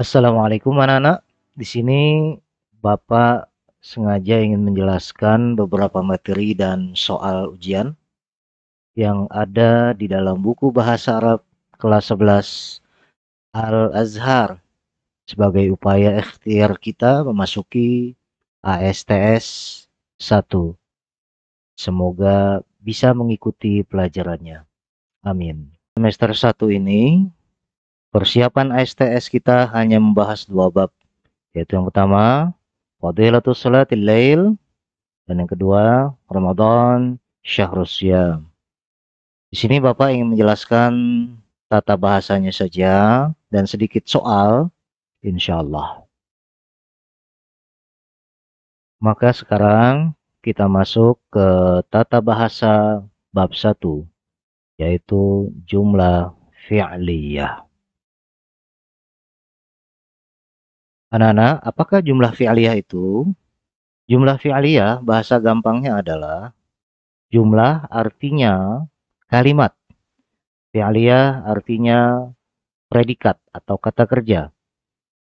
Assalamualaikum anak-anak. Di sini Bapak sengaja ingin menjelaskan beberapa materi dan soal ujian yang ada di dalam buku Bahasa Arab kelas 11 Al-Azhar sebagai upaya ikhtiar kita memasuki ASTS 1. Semoga bisa mengikuti pelajarannya. Amin. Semester 1 ini persiapan ASTS kita hanya membahas 2 bab, yaitu yang pertama Fadilatus Salatil Lail, dan yang kedua Ramadan Syahrus Syam. Di sini Bapak ingin menjelaskan tata bahasanya saja dan sedikit soal, insya Allah. Maka sekarang kita masuk ke tata bahasa bab 1, yaitu jumlah fi'liyah. Anak-anak, apakah jumlah fi'liyah itu? Jumlah fi'liyah bahasa gampangnya adalah jumlah artinya kalimat. Fi'liyah artinya predikat atau kata kerja.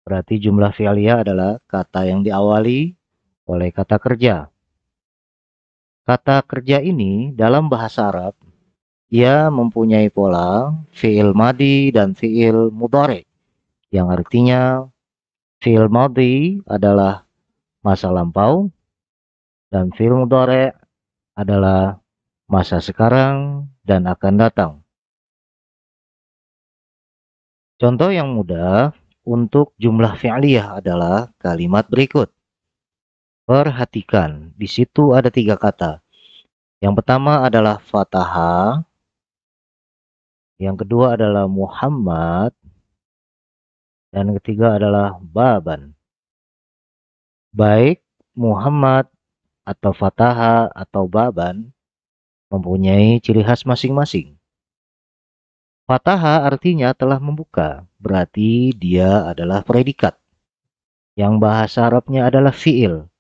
Berarti jumlah fi'liyah adalah kata yang diawali oleh kata kerja. Kata kerja ini dalam bahasa Arab, ia mempunyai pola fi'il madi dan fi'il mudhari, yang artinya fi'il madi adalah masa lampau dan fi'il mudhari adalah masa sekarang dan akan datang. Contoh yang mudah untuk jumlah fi'liyah adalah kalimat berikut. Perhatikan, di situ ada 3 kata. Yang pertama adalah fataha, yang kedua adalah Muhammad, dan yang ketiga adalah baban. Baik Muhammad atau fataha atau baban mempunyai ciri khas masing-masing. Fataha artinya telah membuka, berarti dia adalah predikat, yang bahasa Arabnya adalah fi'il.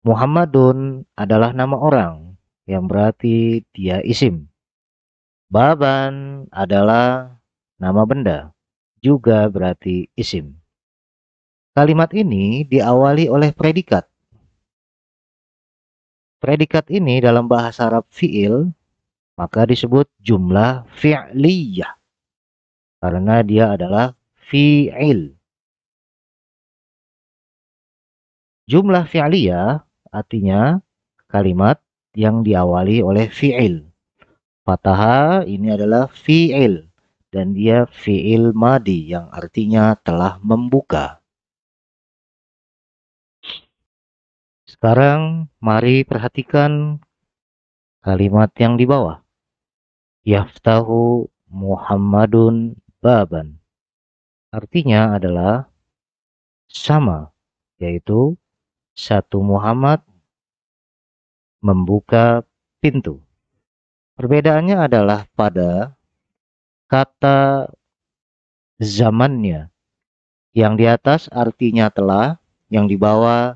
Muhammadun adalah nama orang, yang berarti dia isim. Baban adalah nama benda, juga berarti isim. Kalimat ini diawali oleh predikat. Predikat ini dalam bahasa Arab fi'il, maka disebut jumlah fi'liyah, karena dia adalah fi'il. Jumlah fi'liyah artinya kalimat yang diawali oleh fi'il. Fataha ini adalah fi'il, dan dia fi'il madi yang artinya telah membuka. Sekarang mari perhatikan kalimat yang di bawah. Yaftahu Muhammadun baban. Artinya adalah sama, yaitu satu Muhammad membuka pintu. Perbedaannya adalah pada kata zamannya. Yang di atas artinya telah, yang di bawah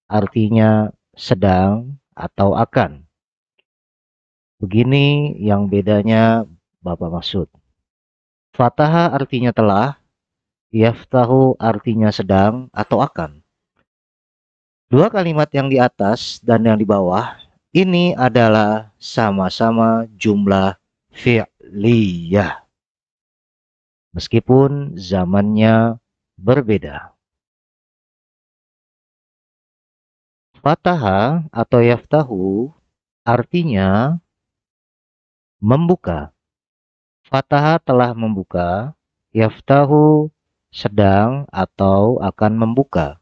artinya sedang atau akan. Begini yang bedanya Bapak maksud. Fataha artinya telah, yaftahu artinya sedang atau akan. Dua kalimat yang di atas dan yang di bawah ini adalah sama-sama jumlah fi'liyah, meskipun zamannya berbeda. Fataha atau yaftahu artinya membuka. Fataha telah membuka, yaftahu sedang atau akan membuka.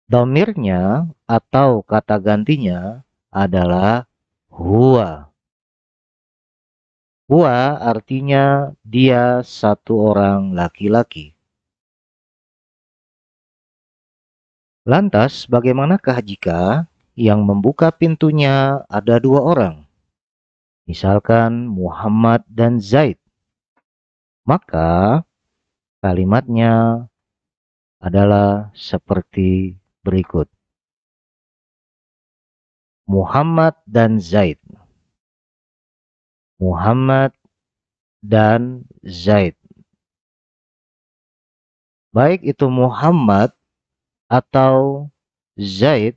Dhamirnya atau kata gantinya adalah huwa. Huwa artinya dia satu orang laki-laki. Lantas bagaimanakah jika yang membuka pintunya ada 2 orang? Misalkan Muhammad dan Zaid. Maka kalimatnya adalah seperti berikut. Muhammad dan Zaid. Muhammad dan Zaid. Baik itu Muhammad atau Zaid,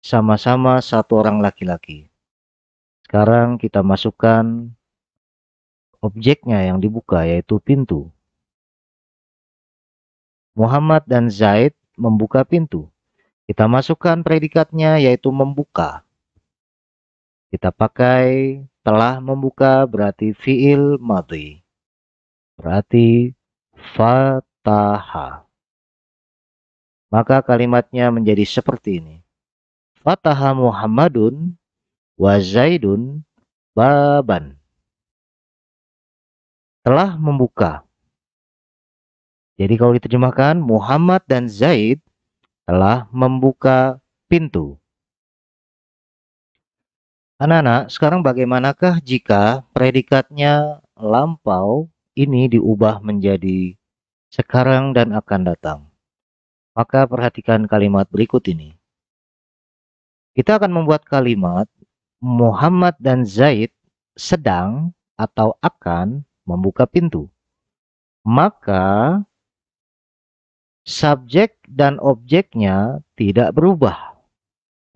sama-sama satu orang laki-laki. Sekarang kita masukkan objeknya yang dibuka, yaitu pintu. Muhammad dan Zaid membuka pintu. Kita masukkan predikatnya, yaitu membuka. Kita pakai telah membuka berarti fi'il madhi. Berarti fataha. Maka kalimatnya menjadi seperti ini. Fataha Muhammadun wa Zaidun baban. Telah membuka. Jadi kalau diterjemahkan, Muhammad dan Zaid telah membuka pintu. Anak-anak, sekarang bagaimanakah jika predikatnya lampau ini diubah menjadi sekarang dan akan datang? Maka perhatikan kalimat berikut ini. Kita akan membuat kalimat Muhammad dan Zaid sedang atau akan membuka pintu. Maka subjek dan objeknya tidak berubah.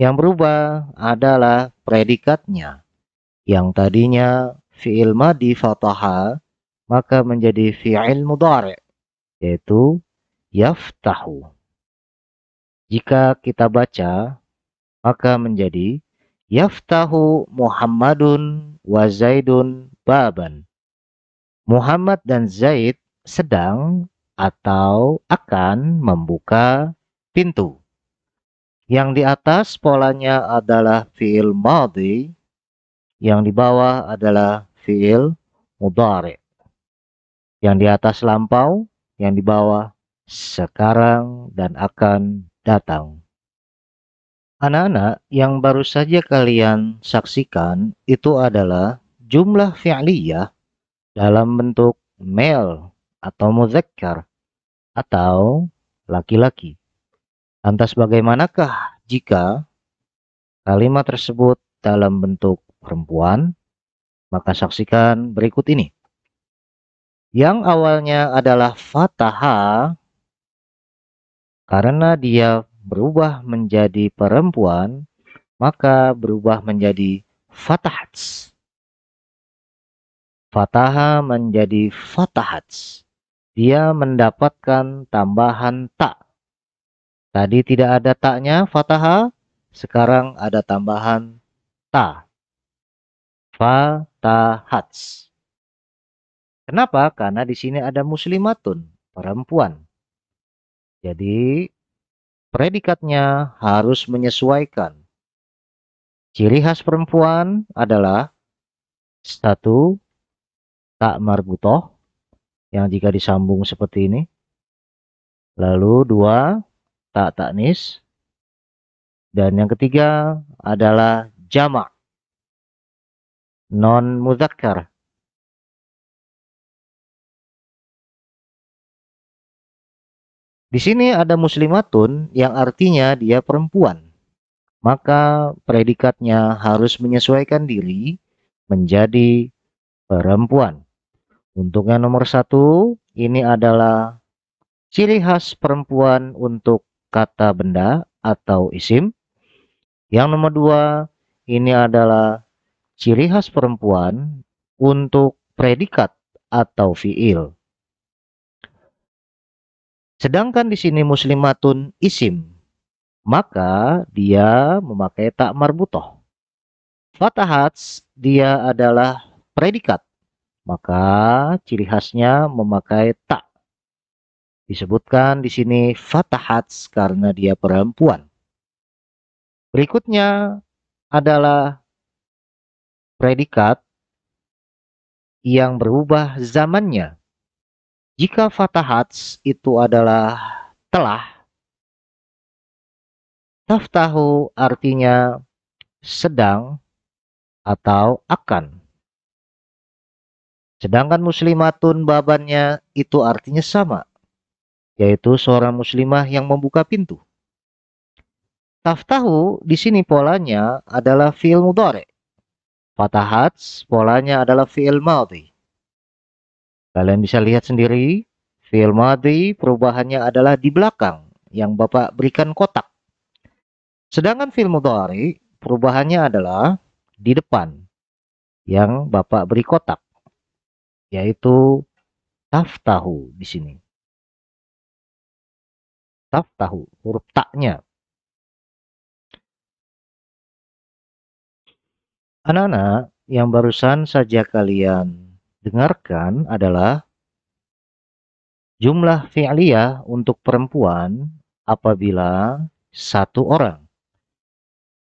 Yang berubah adalah predikatnya. Yang tadinya fi'il madhi fataha, maka menjadi fi'il mudhari', yaitu yaftahu. Jika kita baca, maka menjadi yaftahu Muhammadun wa Zaidun baban. Muhammad dan Zaid sedang atau akan membuka pintu. Yang di atas polanya adalah fi'il madhi, yang di bawah adalah fi'il mudhari'. Yang di atas lampau, yang di bawah sekarang dan akan datang. Anak-anak, yang baru saja kalian saksikan itu adalah jumlah fi'liyah dalam bentuk male atau mudzakkar atau laki-laki. Lantas bagaimanakah jika kalimat tersebut dalam bentuk perempuan? Maka saksikan berikut ini. Yang awalnya adalah fataha, karena dia berubah menjadi perempuan, maka berubah menjadi fatahats. Fataha menjadi fatahats. Dia mendapatkan tambahan tak. Tadi tidak ada taknya fataha, sekarang ada tambahan ta. Fatahats. Kenapa? Karena di sini ada muslimatun, perempuan. Jadi predikatnya harus menyesuaikan. Ciri khas perempuan adalah satu, tak marbutoh, yang jika disambung seperti ini. Lalu dua, tak taknis. Dan yang ketiga adalah jamak, non mudzakkar. Di sini ada muslimatun yang artinya dia perempuan. Maka predikatnya harus menyesuaikan diri menjadi perempuan. Untuk yang nomor satu, ini adalah ciri khas perempuan untuk kata benda atau isim. Yang nomor dua, ini adalah ciri khas perempuan untuk predikat atau fiil. Sedangkan di sini muslimatun isim, maka dia memakai tak marbutoh. Fatahats, dia adalah predikat, maka ciri khasnya memakai tak. Disebutkan di sini fatahats karena dia perempuan. Berikutnya adalah predikat yang berubah zamannya. Jika fatahats itu adalah telah, taftahu artinya sedang atau akan. Sedangkan muslimatun babannya itu artinya sama, yaitu seorang muslimah yang membuka pintu. Taftahu di sini polanya adalah fi'il mudhari'. Fatahats polanya adalah fi'il madhi. Kalian bisa lihat sendiri, Fi'il madhi perubahannya adalah di belakang yang Bapak berikan kotak. Sedangkan fi'il mudhari perubahannya adalah di depan yang Bapak beri kotak, yaitu taftahu di sini. Taftahu, huruf taknya. Anak-anak, yang barusan saja kalian dengarkan adalah jumlah fi'liyah untuk perempuan apabila satu orang.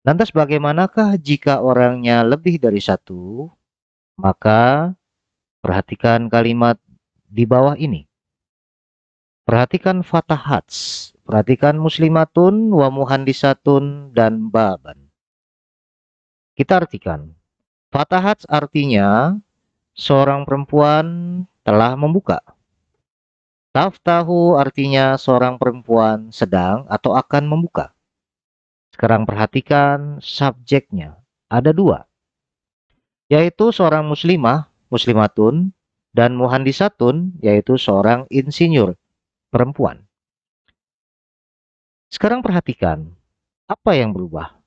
Lantas bagaimanakah jika orangnya lebih dari satu? Maka perhatikan kalimat di bawah ini. Perhatikan fatahats. Perhatikan muslimatun, wa muhandisatun, dan baban. Kita artikan. Fatahats artinya seorang perempuan telah membuka. Taftahu artinya seorang perempuan sedang atau akan membuka. Sekarang perhatikan subjeknya. Ada dua, yaitu seorang muslimah, muslimatun, dan muhandisatun, yaitu seorang insinyur, perempuan. Sekarang perhatikan, apa yang berubah?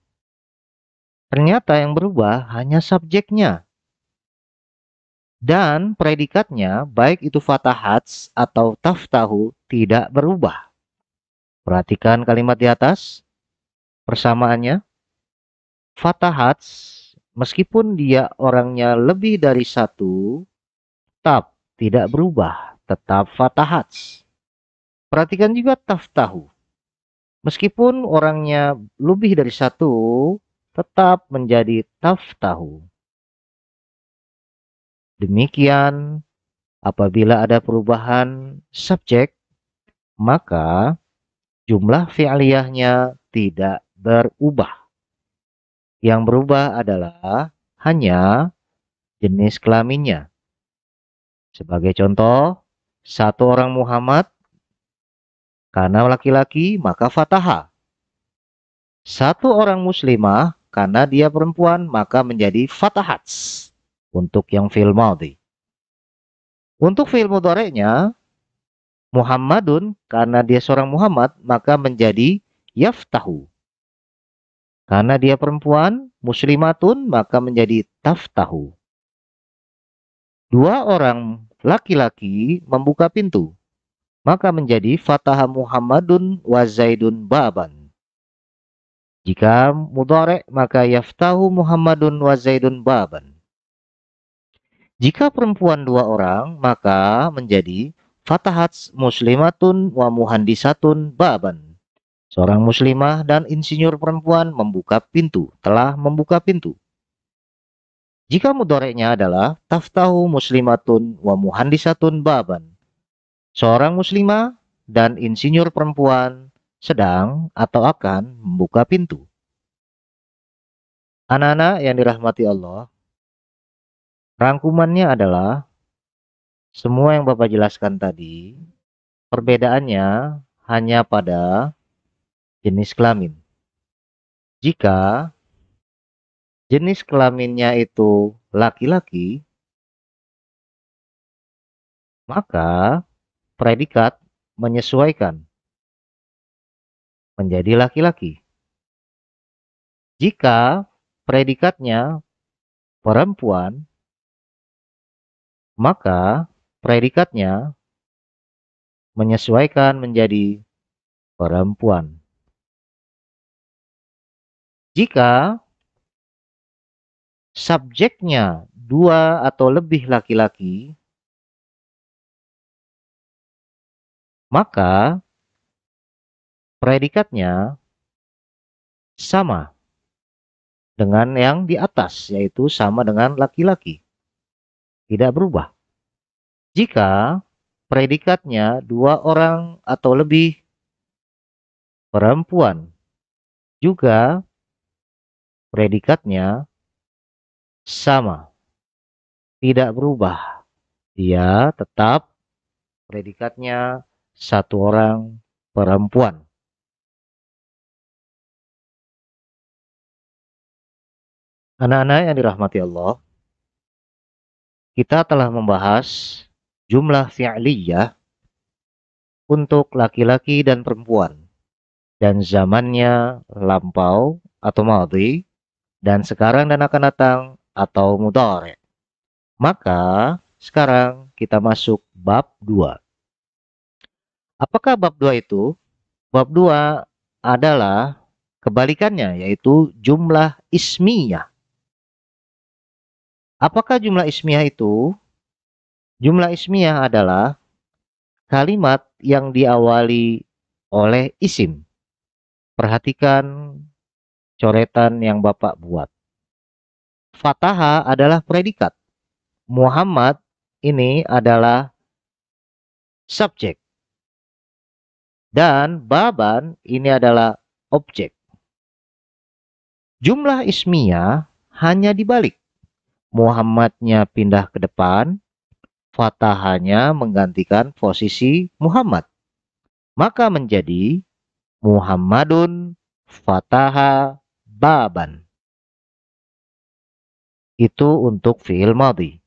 Ternyata yang berubah hanya subjeknya. Dan predikatnya, baik itu fatahats atau taftahu, tidak berubah. Perhatikan kalimat di atas, persamaannya. Fatahats, meskipun dia orangnya lebih dari satu, tetap tidak berubah, tetap fatahats. Perhatikan juga taftahu. Meskipun orangnya lebih dari satu, tetap menjadi taftahu. Demikian, apabila ada perubahan subjek, maka jumlah fi'liyahnya tidak berubah. Yang berubah adalah hanya jenis kelaminnya. Sebagai contoh, satu orang Muhammad, karena laki-laki maka fathah. Satu orang muslimah, karena dia perempuan maka menjadi fathahats. Untuk yang fi'il madhi. Untuk fi'il mudhari'nya, Muhammadun, karena dia seorang Muhammad maka menjadi yaftahu. Karena dia perempuan, muslimatun, maka menjadi taftahu. Dua orang laki-laki membuka pintu, maka menjadi fataha Muhammadun wa Zaidun baban. Jika mudhari' maka yaftahu Muhammadun wa Zaidun baban. Jika perempuan dua orang, maka menjadi fatahats muslimatun wa muhandisatun baban. Seorang muslimah dan insinyur perempuan membuka pintu, telah membuka pintu. Jika mudhari'nya adalah taftahu muslimatun wa muhandisatun baban. Seorang muslimah dan insinyur perempuan sedang atau akan membuka pintu. Anak-anak yang dirahmati Allah, rangkumannya adalah semua yang Bapak jelaskan tadi, perbedaannya hanya pada jenis kelamin. Jika jenis kelaminnya itu laki-laki, maka predikat menyesuaikan menjadi laki-laki. Jika predikatnya perempuan, maka predikatnya menyesuaikan menjadi perempuan. Jika subjeknya dua atau lebih laki-laki, maka predikatnya sama dengan yang di atas, yaitu sama dengan laki-laki. Tidak berubah. Jika predikatnya dua orang atau lebih perempuan, juga predikatnya sama. Tidak berubah. Dia tetap predikatnya satu orang perempuan. Anak-anak yang dirahmati Allah, kita telah membahas jumlah fi'liyah untuk laki-laki dan perempuan, dan zamannya lampau atau madhi, dan sekarang dan akan datang atau mudhari'. Maka sekarang kita masuk bab 2. Apakah bab 2 itu? Bab 2 adalah kebalikannya, yaitu jumlah ismiyah. Apakah jumlah ismiyah itu? Jumlah ismiyah adalah kalimat yang diawali oleh isim. Perhatikan coretan yang Bapak buat. Fataha adalah predikat. Muhammad ini adalah subjek. Dan baban ini adalah objek. Jumlah ismiyah hanya dibalik. Muhammadnya pindah ke depan, fatahanya menggantikan posisi Muhammad. Maka menjadi Muhammadun fataha baban. Itu untuk fi'il madhi.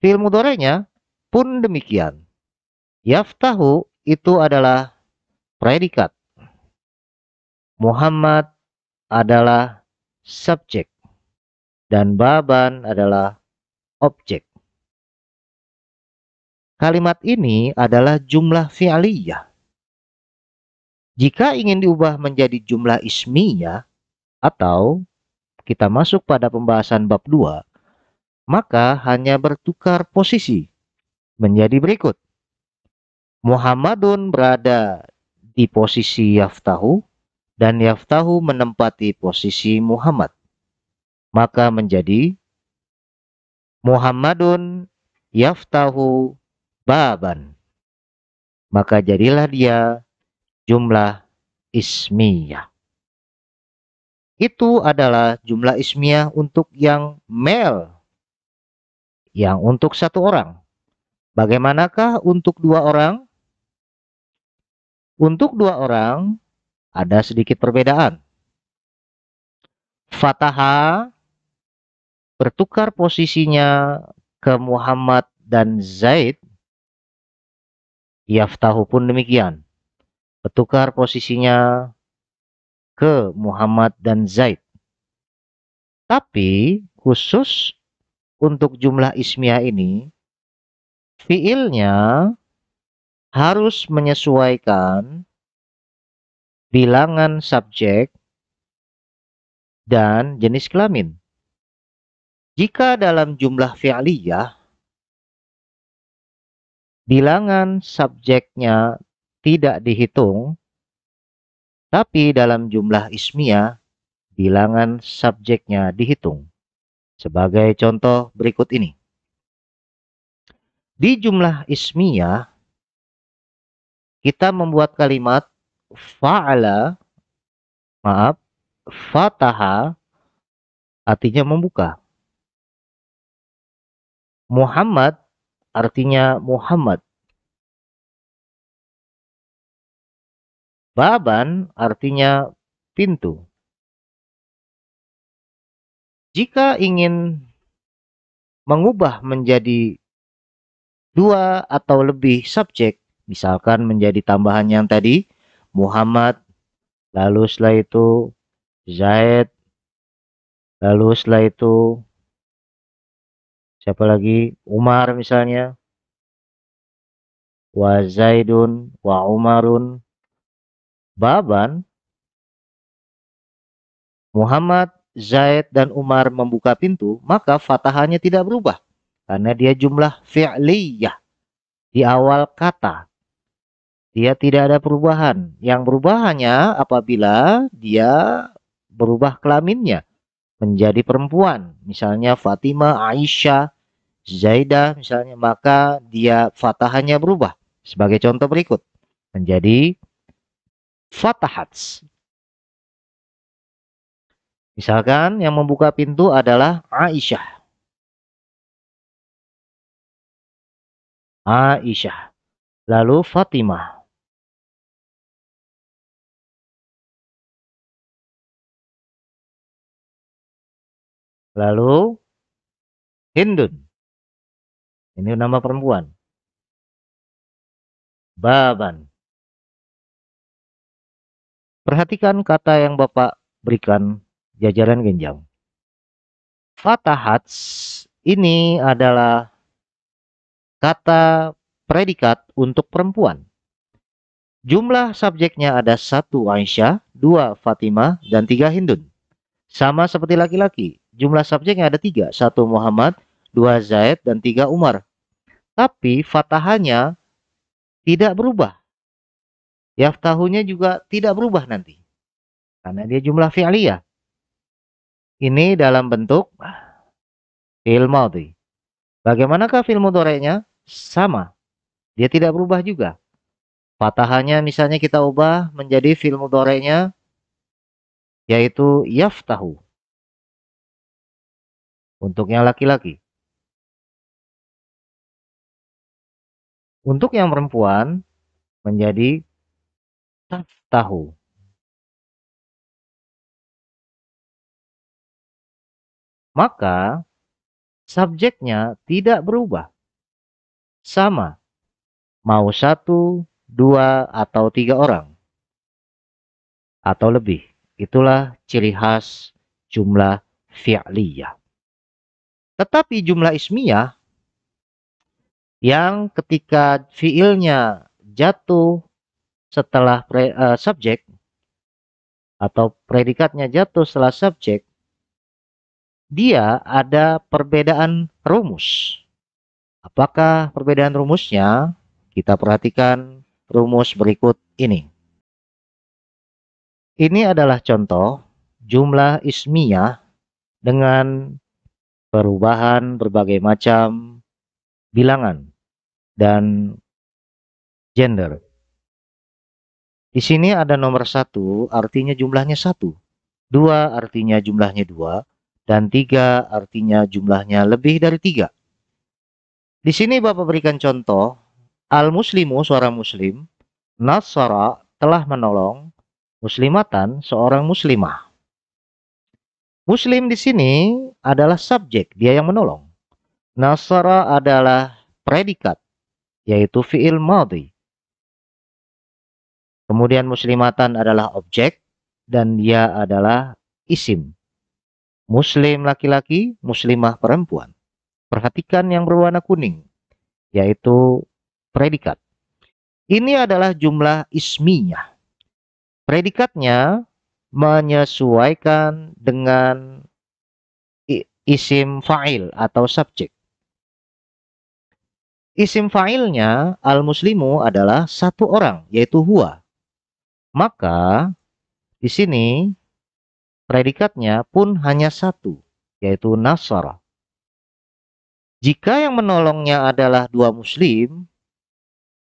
Fi'il mudhari'nya pun demikian. Yaftahu itu adalah predikat. Muhammad adalah subjek. Dan baban adalah objek. Kalimat ini adalah jumlah fi'liyah. Jika ingin diubah menjadi jumlah ismiyah atau kita masuk pada pembahasan bab 2, maka hanya bertukar posisi menjadi berikut. Muhammadun berada di posisi yaftahu dan yaftahu menempati posisi Muhammad. Maka menjadi Muhammadun yaftahu baban. Maka jadilah dia jumlah ismiyah. Itu adalah jumlah ismiyah untuk yang male. Yang untuk satu orang. Bagaimanakah untuk dua orang? Untuk dua orang ada sedikit perbedaan. Fataha bertukar posisinya ke Muhammad dan Zaid. Yaftahu pun demikian. Bertukar posisinya ke Muhammad dan Zaid. Tapi khusus untuk jumlah ismiyah ini, fiilnya harus menyesuaikan bilangan subjek dan jenis kelamin. Jika dalam jumlah fi'liyah, bilangan subjeknya tidak dihitung, tapi dalam jumlah ismiyah, bilangan subjeknya dihitung. Sebagai contoh berikut ini. Di jumlah ismiyah, kita membuat kalimat fataha, artinya membuka. Muhammad artinya Muhammad. Baban artinya pintu. Jika ingin mengubah menjadi dua atau lebih subjek, misalkan menjadi tambahan yang tadi, Muhammad, lalu setelah itu Zaid, lalu setelah itu siapa lagi? Umar misalnya. Wa Zaidun, wa Umarun. Baban, Muhammad, Zaid, dan Umar membuka pintu, maka fatahannya tidak berubah. Karena dia jumlah fi'liyah. Di awal kata. Dia tidak ada perubahan. Yang berubah hanya apabila dia berubah kelaminnya. Menjadi perempuan. Misalnya Fatimah, Aisyah, Zaidah misalnya. Maka dia fatahannya berubah. Sebagai contoh berikut. Menjadi fatahats. Misalkan yang membuka pintu adalah Aisyah. Aisyah. Lalu Fatimah. Lalu Hindun. Ini nama perempuan. baban. Perhatikan kata yang Bapak berikan jajaran genjang. Fatahats ini adalah kata predikat untuk perempuan. Jumlah subjeknya ada 1 Aisyah, 2 Fatimah, dan 3 Hindun. Sama seperti laki-laki. Jumlah subjeknya ada 3. 1 Muhammad, 2 Zaid, dan 3 Umar. Tapi fatahannya tidak berubah. Yaftahunya juga tidak berubah nanti. Karena dia jumlah fi'liyah. Ini dalam bentuk fi'il madhi. Bagaimanakah fi'il mudhari'nya? Sama. Dia tidak berubah juga. Fatahannya misalnya kita ubah menjadi fi'il mudhari'nya yaitu yaftahu. Untuk yang laki-laki. Untuk yang perempuan menjadi taftahu. Maka subjeknya tidak berubah. Sama. Mau 1, 2, atau 3 orang. Atau lebih. Itulah ciri khas jumlah fi'liyah. Tetapi jumlah ismiyah yang ketika fiilnya jatuh setelah subjek atau predikatnya jatuh setelah subjek, dia ada perbedaan rumus. Apakah perbedaan rumusnya? Kita perhatikan rumus berikut ini. Ini adalah contoh jumlah ismiyah dengan perubahan berbagai macam bilangan dan gender. Di sini ada nomor 1 artinya jumlahnya 1, 2 artinya jumlahnya 2, dan 3 artinya jumlahnya lebih dari 3. Di sini Bapak berikan contoh, al-muslimu seorang muslim, nasara telah menolong, muslimatan seorang muslimah. Muslim di sini adalah subjek, dia yang menolong. Nasara adalah predikat, yaitu fi'il madhi. Kemudian muslimatan adalah objek dan dia adalah isim. Muslim laki-laki, muslimah perempuan. Perhatikan yang berwarna kuning, yaitu predikat. Ini adalah jumlah ismiyah. Predikatnya menyesuaikan dengan isim fa'il atau subjek. Isim fa'ilnya al-muslimu adalah 1 orang, yaitu huwa. Maka di sini predikatnya pun hanya 1, yaitu nasara. Jika yang menolongnya adalah 2 muslim,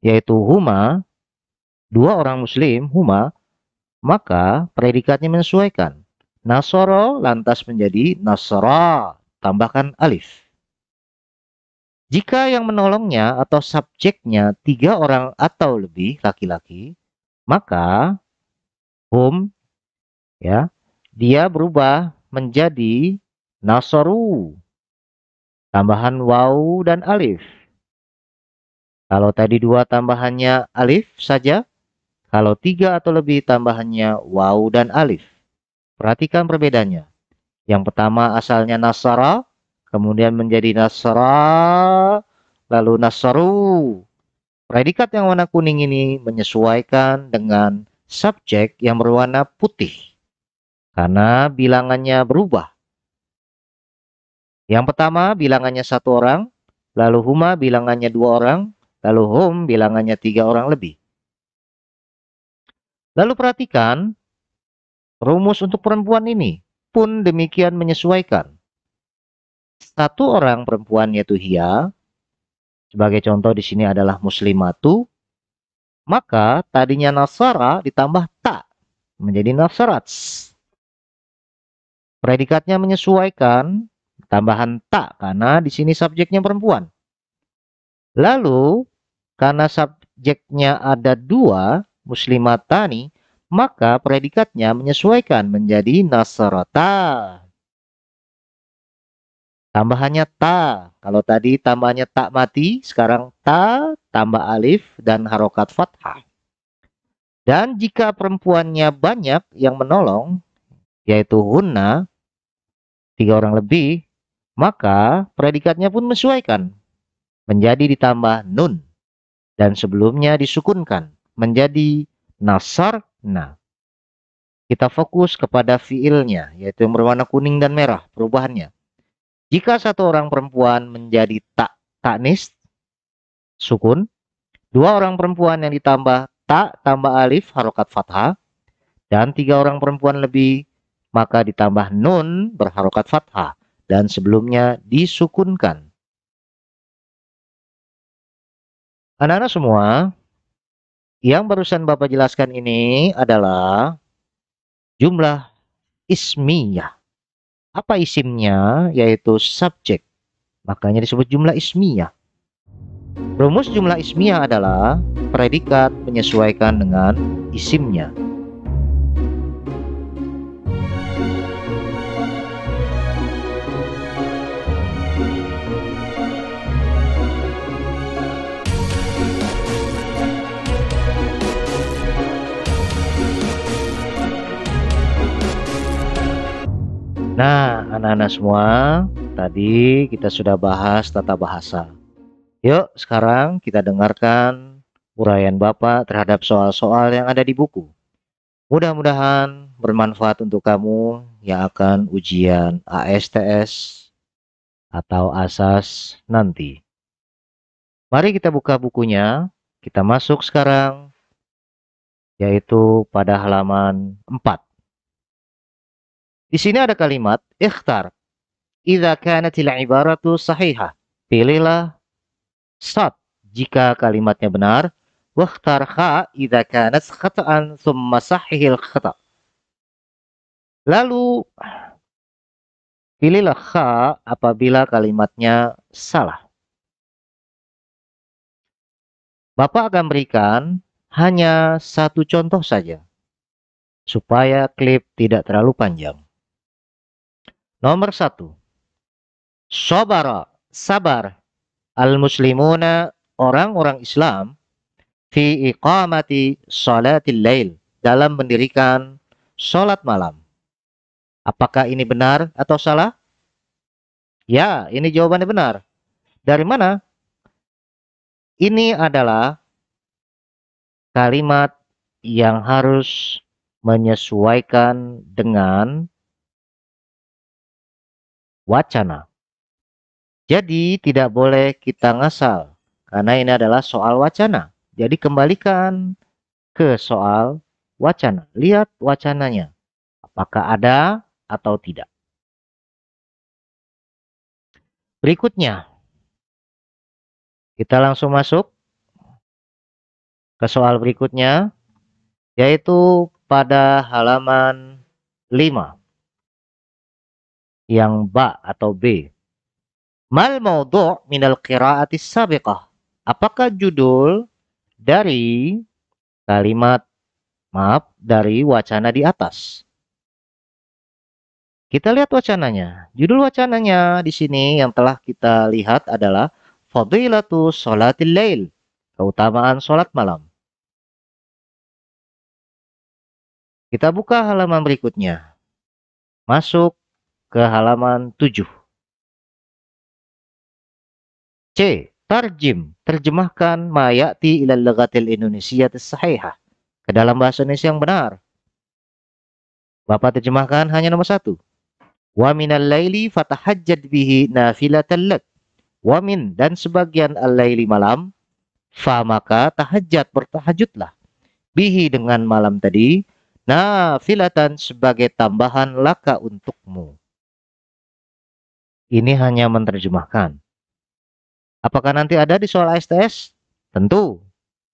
yaitu huma, 2 orang muslim, huma, maka predikatnya menyesuaikan. Nasara lantas menjadi nasara, tambahkan alif. Jika yang menolongnya atau subjeknya 3 orang atau lebih laki-laki, maka hum ya, dia berubah menjadi nasaru. Tambahan waw dan alif. Kalau tadi 2 tambahannya alif saja, kalau 3 atau lebih tambahannya waw dan alif. Perhatikan perbedaannya. Yang pertama asalnya nasara, kemudian menjadi nasara, lalu nasaru. Predikat yang warna kuning ini menyesuaikan dengan subjek yang berwarna putih. Karena bilangannya berubah. Yang pertama bilangannya 1 orang, lalu huma bilangannya 2 orang, lalu hum bilangannya 3 orang lebih. Lalu perhatikan rumus untuk perempuan ini pun demikian menyesuaikan. 1 orang perempuan yaitu hiya, sebagai contoh di sini adalah muslimatu, maka tadinya nasara ditambah ta menjadi nasarats. Predikatnya menyesuaikan tambahan ta karena di sini subjeknya perempuan. Lalu karena subjeknya ada 2 muslimatani, maka predikatnya menyesuaikan menjadi nasarata. Tambahannya ta. Kalau tadi tambahannya tak mati, sekarang ta tambah alif dan harokat fathah. Dan jika perempuannya banyak yang menolong, yaitu hunna, 3 orang lebih, maka predikatnya pun menyesuaikan, menjadi ditambah nun, dan sebelumnya disukunkan, menjadi nasarna. Kita fokus kepada fiilnya, yaitu yang berwarna kuning dan merah, perubahannya. Jika satu orang perempuan menjadi taknis, sukun, 2 orang perempuan yang ditambah tak tambah alif, harokat fathah, dan 3 orang perempuan lebih, maka ditambah nun berharokat fathah, dan sebelumnya disukunkan. Anak-anak semua, yang barusan Bapak jelaskan ini adalah jumlah ismiyah. Apa isimnya? Yaitu subjek. Makanya disebut jumlah ismiyah. Rumus jumlah ismiyah adalah predikat menyesuaikan dengan isimnya. Nah, anak-anak semua, tadi kita sudah bahas tata bahasa. Yuk, sekarang kita dengarkan uraian Bapak terhadap soal-soal yang ada di buku. Mudah-mudahan bermanfaat untuk kamu yang akan ujian ASTS atau ASAS nanti. Mari kita buka bukunya. Kita masuk sekarang, yaitu pada halaman 4. Di sini ada kalimat ikhtar idza kanatil ibaratu sahihah. Pilihlah sad jika kalimatnya benar, wakhtar kha idza kanat khata'an thumma sahihil khata'. Lalu pilihlah kha apabila kalimatnya salah. Bapak akan berikan hanya satu contoh saja supaya klip tidak terlalu panjang. Nomor 1. Sobara, sabar. Al-muslimuna, orang-orang Islam, fi iqamati salatil lail, dalam mendirikan sholat malam. Apakah ini benar atau salah? Ya, ini jawabannya benar. Dari mana? Ini adalah kalimat yang harus menyesuaikan dengan wacana. Jadi tidak boleh kita ngasal, karena ini adalah soal wacana. Jadi kembalikan ke soal wacana. Lihat wacananya, apakah ada atau tidak. Berikutnya, kita langsung masuk ke soal berikutnya, yaitu pada halaman 5, yang ba atau B. Mal maudhu' minal qira'atis sabiqah. Apakah judul dari dari wacana di atas? Kita lihat wacananya. Judul wacananya di sini yang telah kita lihat adalah Fadilatu Sholatil Lail, keutamaan sholat malam. Kita buka halaman berikutnya. Masuk ke halaman 7. C. Tarjim, terjemahkan ma ya'ti ilal lughatil indonesiyatis sahihah, ke dalam bahasa Indonesia yang benar. Bapak terjemahkan hanya nomor 1. Wa minal laili fatahajjad bihi nafilatan lak. Wa min, dan sebagian al-laili malam, fa maka tahajjud, bertahajudlah, bihi dengan malam tadi, nafilatan sebagai tambahan laka untukmu. Ini hanya menerjemahkan. Apakah nanti ada di soal ASTS? Tentu.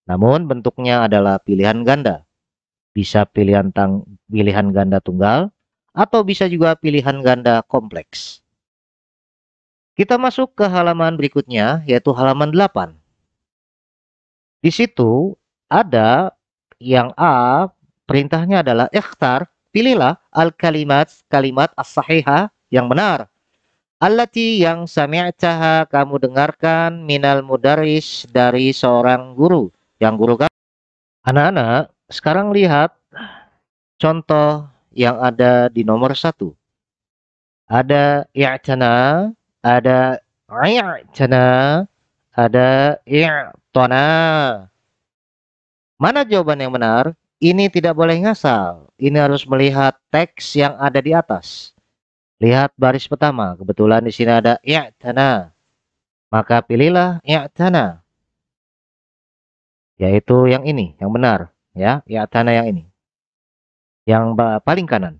Namun bentuknya adalah pilihan ganda. Bisa pilihan ganda tunggal atau bisa juga pilihan ganda kompleks. Kita masuk ke halaman berikutnya, yaitu halaman 8. Di situ ada yang A, perintahnya adalah ikhtar, pilihlah al-kalimat, kalimat as-sahihah yang benar. Allati yang sami'taha kamu dengarkan minal mudaris dari seorang guru. Yang guru kamu. Anak-anak, sekarang lihat contoh yang ada di nomor 1. Ada i'tana, ada i'tana, ada i'tana. Mana jawaban yang benar? Ini tidak boleh ngasal. Ini harus melihat teks yang ada di atas. Lihat baris pertama. Kebetulan di sini ada i'tana. Maka pilihlah i'tana. Yaitu yang ini, yang benar. Ya, i'tana yang ini. Yang paling kanan.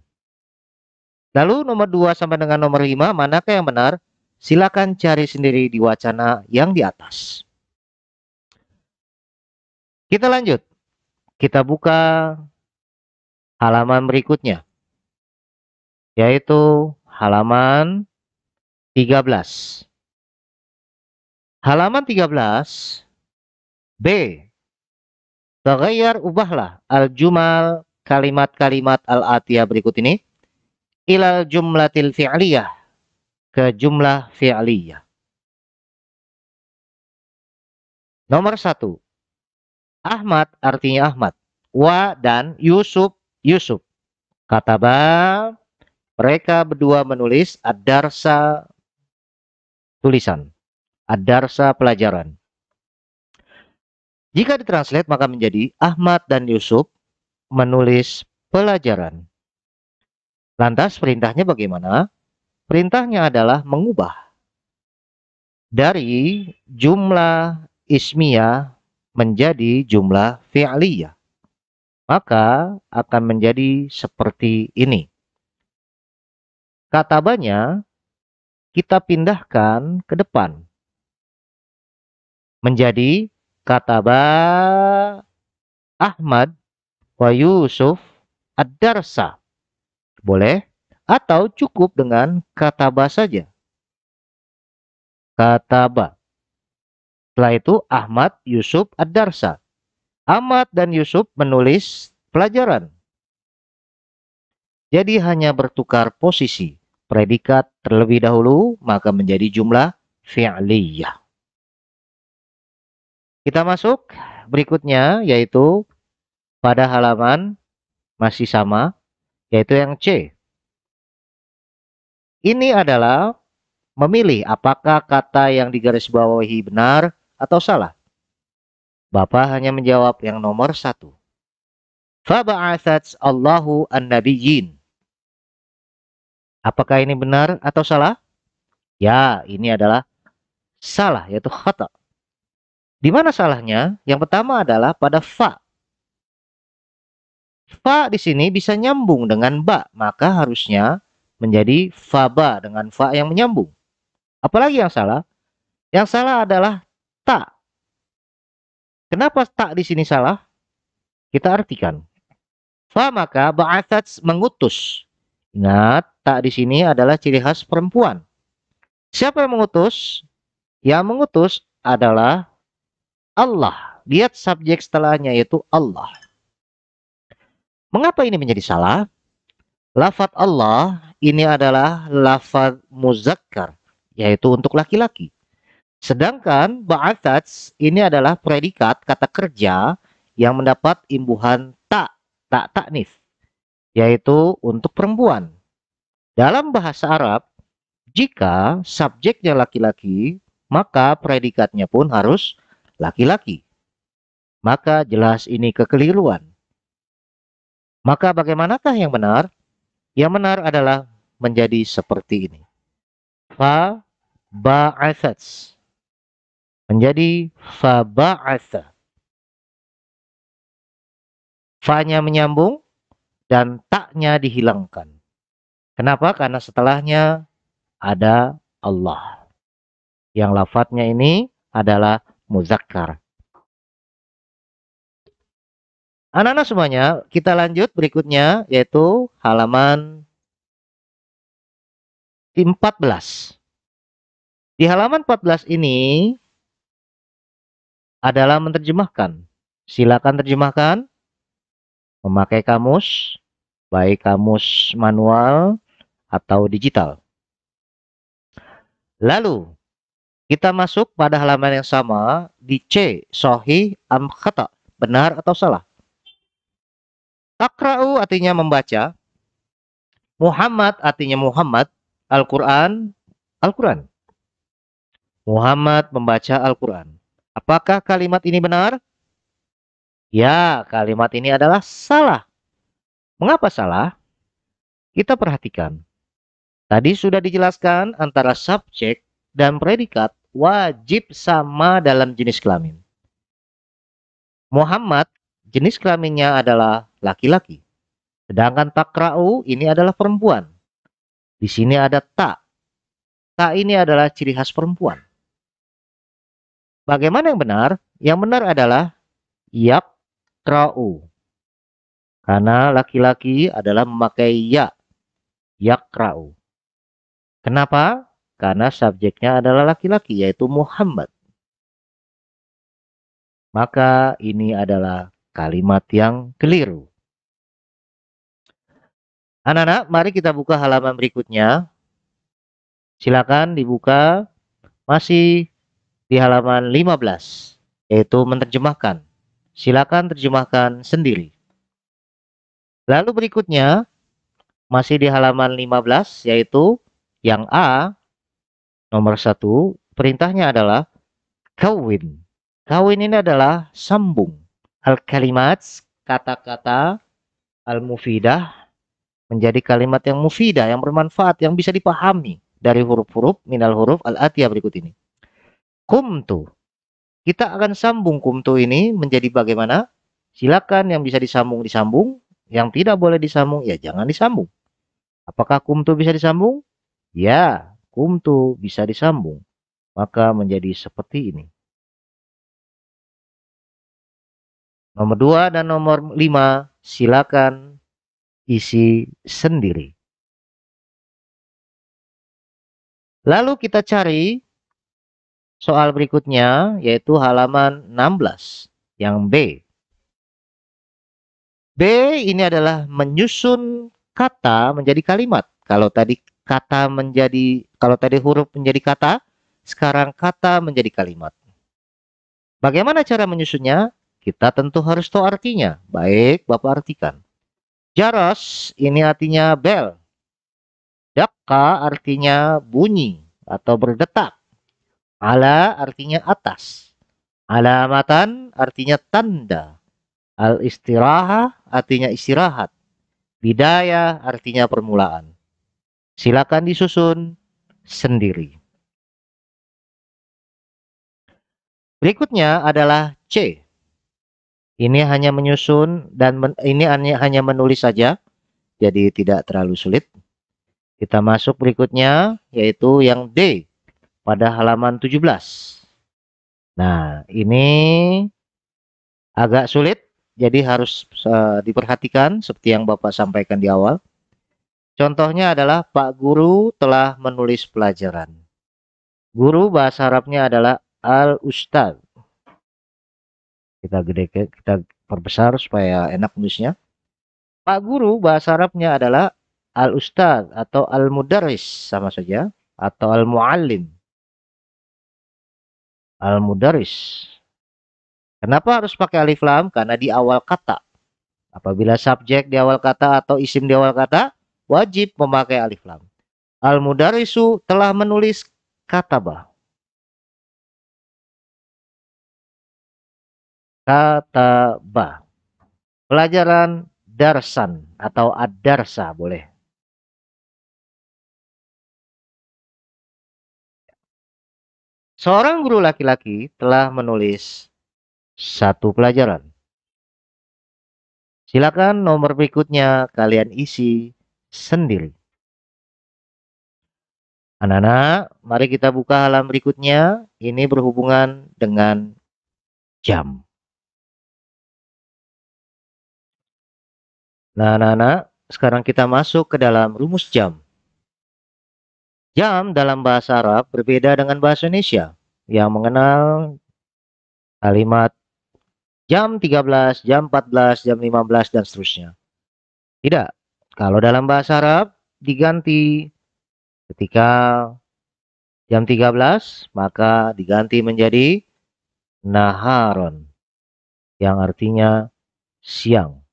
Lalu nomor 2 sampai dengan nomor 5, manakah yang benar? Silakan cari sendiri di wacana yang di atas. Kita lanjut. Kita buka halaman berikutnya. Yaitu halaman 13. Halaman 13. B. Taghayyar, ubahlah al-jumal, kalimat-kalimat al-atiyah berikut ini ilal jumlatil fi'liyah, ke jumlah fi'liyah. Nomor 1. Ahmad artinya Ahmad. Wa dan Yusuf, Yusuf. Kataba, mereka berdua menulis ad-darsa, tulisan. Ad-darsa, pelajaran. Jika ditranslate maka menjadi Ahmad dan Yusuf menulis pelajaran. Lantas perintahnya bagaimana? Perintahnya adalah mengubah dari jumlah ismiyah menjadi jumlah fi'liyah. Maka akan menjadi seperti ini. Katabanya kita pindahkan ke depan. Menjadi kataba Ahmad wa Yusuf ad-darsa. Boleh? Atau cukup dengan kataba saja. Kataba. Setelah itu Ahmad, Yusuf ad-darsa. Ahmad dan Yusuf menulis pelajaran. Jadi hanya bertukar posisi. Predikat terlebih dahulu, maka menjadi jumlah fi'liyah. Kita masuk berikutnya, yaitu pada halaman masih sama, yaitu yang C. Ini adalah memilih apakah kata yang digarisbawahi benar atau salah. Bapak hanya menjawab yang nomor 1. Faba'atsat Allahu an-nabiyyin. Apakah ini benar atau salah? Ya, ini adalah salah, yaitu khata. Di mana salahnya? Yang pertama adalah pada fa. Fa di sini bisa nyambung dengan ba, maka harusnya menjadi faba dengan fa yang menyambung. Apalagi yang salah? Yang salah adalah ta. Kenapa ta di sini salah? Kita artikan. Fa maka ba'atsat mengutus. Ingat, ta di sini adalah ciri khas perempuan. Siapa yang mengutus? Yang mengutus adalah Allah. Lihat subjek setelahnya yaitu Allah. Mengapa ini menjadi salah? Lafaz Allah ini adalah lafaz muzakkar, yaitu untuk laki-laki. Sedangkan ba'atsat ini adalah predikat kata kerja yang mendapat imbuhan ta, tak taknif, yaitu untuk perempuan. Dalam bahasa Arab, jika subjeknya laki-laki, maka predikatnya pun harus laki-laki. Maka jelas ini kekeliruan. Maka bagaimanakah yang benar? Yang benar adalah menjadi seperti ini. Fa ba'atsat. Menjadi fa ba'atsa. Fa-nya menyambung dan taknya dihilangkan. Kenapa? Karena setelahnya ada Allah. Yang lafadznya ini adalah muzakkar. Anak-anak semuanya, kita lanjut berikutnya yaitu halaman 14. Di halaman 14 ini adalah menerjemahkan. Silakan terjemahkan memakai kamus, baik kamus manual atau digital. Lalu kita masuk pada halaman yang sama di C, sahih am khata, benar atau salah. Takra'u artinya membaca, Muhammad artinya Muhammad, Al-Quran, Al-Quran. Muhammad membaca Al-Quran. Apakah kalimat ini benar? Ya, kalimat ini adalah salah. Mengapa salah? Kita perhatikan. Tadi sudah dijelaskan antara subjek dan predikat wajib sama dalam jenis kelamin. Muhammad, jenis kelaminnya adalah laki-laki. Sedangkan takra'u ini adalah perempuan. Di sini ada ta. Ta ini adalah ciri khas perempuan. Bagaimana yang benar? Yang benar adalah yakra'u. Karena laki-laki adalah memakai ya. Yakra'u. Kenapa? Karena subjeknya adalah laki-laki, yaitu Muhammad. Maka ini adalah kalimat yang keliru. Anak-anak, mari kita buka halaman berikutnya. Silakan dibuka, masih di halaman 15, yaitu menerjemahkan. Silakan terjemahkan sendiri. Lalu berikutnya, masih di halaman 15, yaitu yang A, nomor 1, perintahnya adalah kawin. Kawin ini adalah sambung. Al-kalimat, kata-kata, al-mufidah, menjadi kalimat yang mufidah, yang bermanfaat, yang bisa dipahami dari huruf-huruf minal huruf al-atiyah berikut ini. Kumtu. Kita akan sambung kumtu ini menjadi bagaimana? Silakan yang bisa disambung, yang tidak boleh disambung, ya jangan disambung. Apakah kumtu bisa disambung? Ya, kumtu bisa disambung. Maka menjadi seperti ini. Nomor 2 dan nomor 5, silakan isi sendiri. Lalu kita cari soal berikutnya, yaitu halaman 16, yang B. B ini adalah menyusun kata menjadi kalimat. Kalau tadi huruf menjadi kata, sekarang kata menjadi kalimat. Bagaimana cara menyusunnya? Kita tentu harus tahu artinya. Baik, Bapak artikan. Jaros ini artinya bel. Dakka artinya bunyi atau berdetak. Ala artinya atas. Alamatan artinya tanda. Al-istirahah artinya istirahat. Bidayah artinya permulaan. Silakan disusun sendiri. Berikutnya adalah C. Ini hanya menyusun dan ini hanya menulis saja, jadi tidak terlalu sulit. Kita masuk berikutnya, yaitu yang D pada halaman 17. Nah, ini agak sulit, jadi harus diperhatikan seperti yang Bapak sampaikan di awal. Contohnya adalah Pak Guru telah menulis pelajaran. Guru bahasa Arabnya adalah al-ustadz. Kita perbesar supaya enak nulisnya. Pak Guru bahasa Arabnya adalah al-ustadz atau al-mudarris, sama saja, atau al-muallim. Al-mudarris. Kenapa harus pakai alif lam? Karena di awal kata. Apabila subjek di awal kata atau isim di awal kata, wajib memakai alif lam. Al-mudarrisu telah menulis katabah. Katabah. Pelajaran darsan atau ad-darsa boleh. Seorang guru laki-laki telah menulis satu pelajaran. Silakan nomor berikutnya kalian isi sendiri. Anak-anak, mari kita buka halaman berikutnya. Ini berhubungan dengan jam. Nah, anak-anak, sekarang kita masuk ke dalam rumus jam. Jam dalam bahasa Arab berbeda dengan bahasa Indonesia yang mengenal kalimat jam 13, jam 14, jam 15, dan seterusnya. Tidak. Kalau dalam bahasa Arab diganti ketika Jam 13 maka diganti menjadi naharon, yang artinya siang.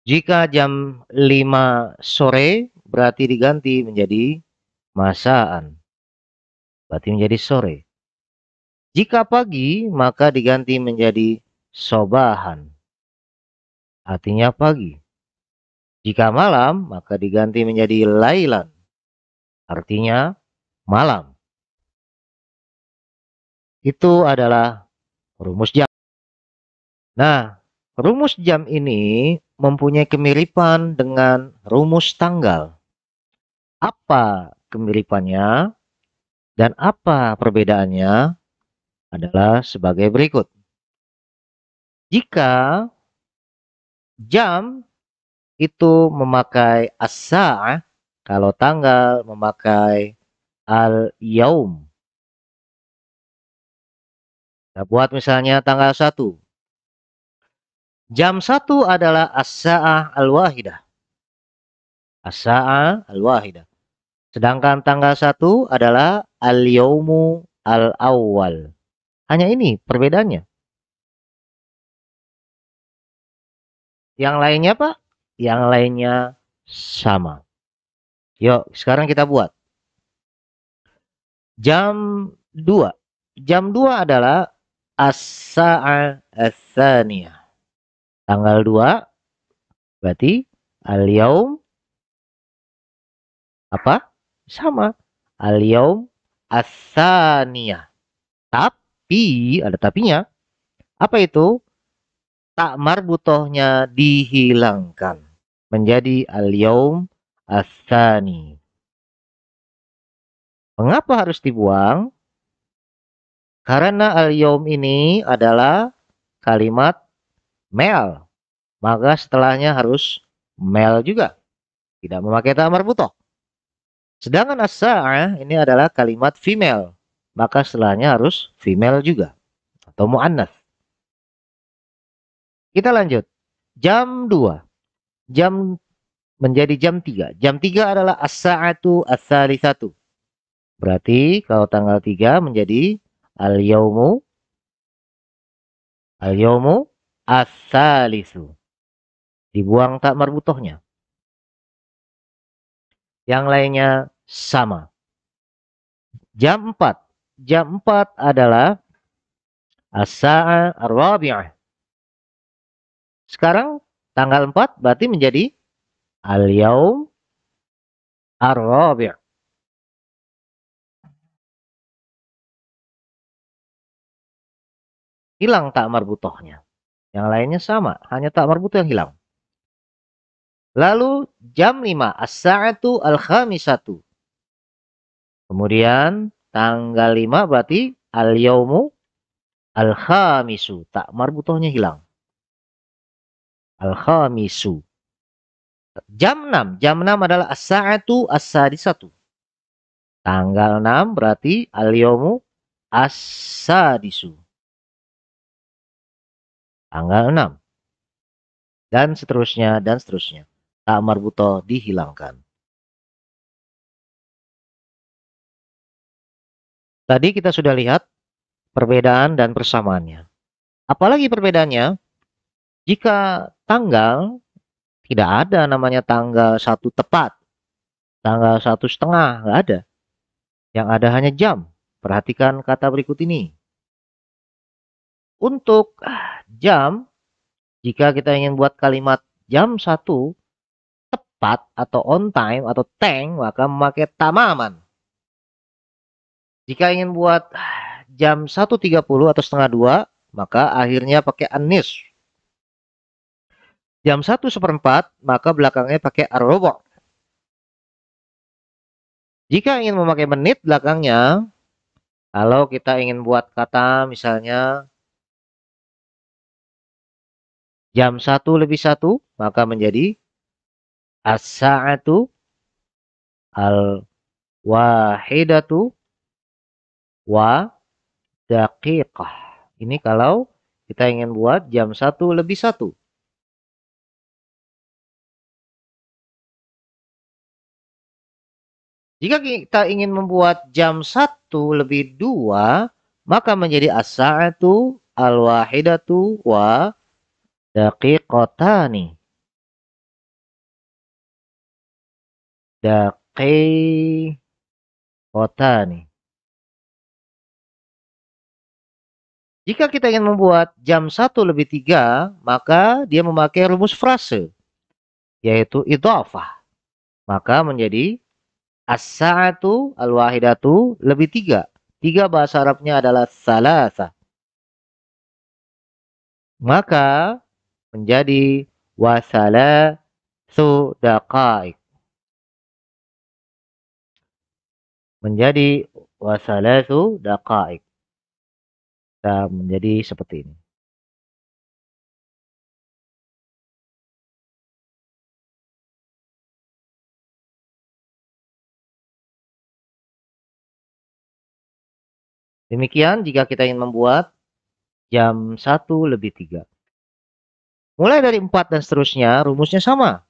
Jika jam 5 sore berarti diganti menjadi masaan, berarti menjadi sore. Jika pagi maka diganti menjadi sobahan, artinya pagi. Jika malam maka diganti menjadi lailan, artinya malam. Itu adalah rumus jam. Nah, rumus jam ini mempunyai kemiripan dengan rumus tanggal. Apa kemiripannya dan apa perbedaannya adalah sebagai berikut. Jika jam itu memakai as-sa'ah, kalau tanggal memakai al-yaum. Kita buat misalnya tanggal 1. Jam 1 adalah as-sa'ah al-wahidah. As-sa'ah al-wahidah. Sedangkan tanggal 1 adalah al-yaumu al-awwal. Hanya ini perbedaannya. Yang lainnya Pak? Yang lainnya sama. Yuk, sekarang kita buat. Jam 2. Jam 2 adalah as-sa'ah ats-tsaniyah. Tanggal 2 berarti al-yaum apa? Sama. Al-yaum ats-tsaniyah. Tapi, ada tapinya. Apa itu? Tak marbutohnya dihilangkan. Menjadi al-yaum ats-tsani. Mengapa harus dibuang? Karena al-yaum ini adalah kalimat mel. Maka setelahnya harus mel juga. Tidak memakai ta marbutoh. Sedangkan as-sa'ah ini adalah kalimat female. Maka setelahnya harus female juga. Atau mu'annas. Kita lanjut. Jam 2. Jam menjadi jam 3. Jam 3 adalah as-sa'atu ats-tsalitsatu. Berarti kalau tanggal 3 menjadi al-yaumu ats-tsalitsu. Dibuang tak marbutohnya. Yang lainnya sama. Jam 4. Jam 4 adalah as-sa'a ar-rabi'ah. Sekarang tanggal 4 berarti menjadi al-yaum ar-rabi'. Hilang tak marbutohnya. Yang lainnya sama, hanya tak marbutoh yang hilang. Lalu jam 5 as-sa'atu al-khamisatu. Kemudian tanggal 5 berarti al-yaumu al-khamisu. Tak marbutohnya hilang. Al-khamisu. Jam 6. Jam 6 adalah as-sa'atu as-sadisatu. Tanggal 6 berarti al-yaumu as-sadisu. Tanggal 6. Dan seterusnya, dan seterusnya. Tak marbutoh dihilangkan. Tadi kita sudah lihat perbedaan dan persamaannya. Apalagi perbedaannya, jika tanggal tidak ada namanya tanggal 1 tepat, tanggal 1,5, nggak ada. Yang ada hanya jam. Perhatikan kata berikut ini. Untuk jam, jika kita ingin buat kalimat jam 1 tepat atau on time atau teng, maka memakai tamaman. Jika ingin buat jam 1.30 atau setengah 2, maka akhirnya pakai anis. Jam 1/4, maka belakangnya pakai ar-rubu'. Jika ingin memakai menit belakangnya, kalau kita ingin buat kata misalnya jam 1+1, maka menjadi as-sa'atu al-wahidatu wa daqiqah. Ini kalau kita ingin buat jam 1+1. Jika kita ingin membuat jam 1 lebih 2, maka menjadi as-sa'atu al-wahidatu wa daqiqatani. Daqiqatani. Jika kita ingin membuat jam 1 lebih 3, maka dia memakai rumus frase, yaitu idhafah. Maka menjadi as-sa'atu al-wahidatu lebih 3. 3 bahasa Arabnya adalah salasa. Maka menjadi wasalasu daqaik. Menjadi wasalasu daqaik. Kita menjadi seperti ini. Demikian jika kita ingin membuat jam 1 lebih 3. Mulai dari 4 dan seterusnya, rumusnya sama.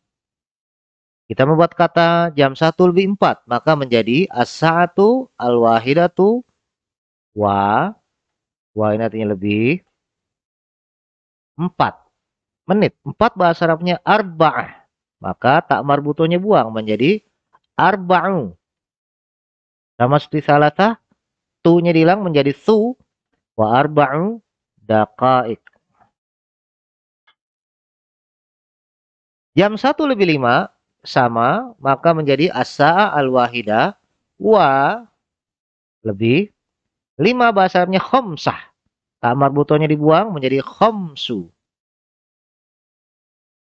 Kita membuat kata jam 1 lebih 4, maka menjadi as-sa'atu al-wahidatu wa ini artinya lebih 4 menit. 4 bahasa Arabnya arba'ah. Maka tak marbutonya buang menjadi arba'u. Sama seperti salatah, tu-nya dihilang menjadi su wa arba'u daqaik. Jam 1 lebih 5 sama, maka menjadi as-sa'a al-wahidah wa lebih 5 bahasa Arabnya khamsah. Tak marbutonya dibuang menjadi khamsu.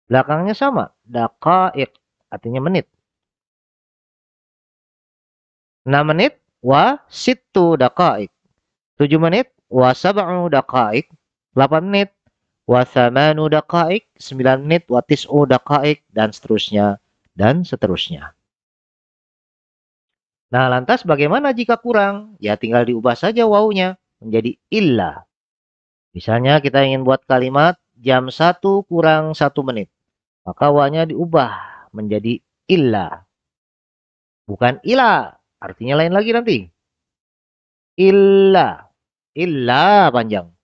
Belakangnya sama, daqaik artinya menit. 6 menit wa sittu daqaik. 7 menit wa sab'u daqaik. 8 menit wa thamanu daqaik. 9 menit wa tis'u daqaik, dan seterusnya dan seterusnya. Nah, lantas bagaimana jika kurang? Ya tinggal diubah saja wawunya menjadi illa. Misalnya kita ingin buat kalimat jam 1 kurang 1 menit. Maka wawunya diubah menjadi illa. Bukan ila. Artinya lain lagi nanti. Illa. Illa panjang.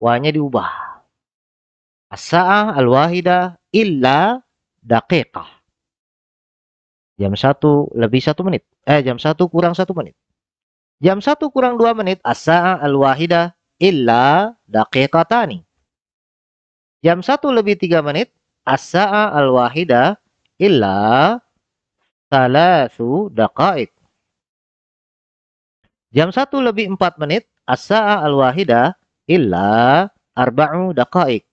Wawunya diubah. As-sa'ah al-wahidah illa daqiqah. Jam 1 lebih 1 menit. Jam 1 kurang 1 menit. Jam 1 kurang 2 menit. As-sa'ah al-wahidah illa daqiqatani. Jam 1 lebih 3 menit. As-sa'ah al-wahidah illa salasu daqaik. Jam 1 lebih 4 menit. As-sa'ah al-wahidah illa arba'u daqaik.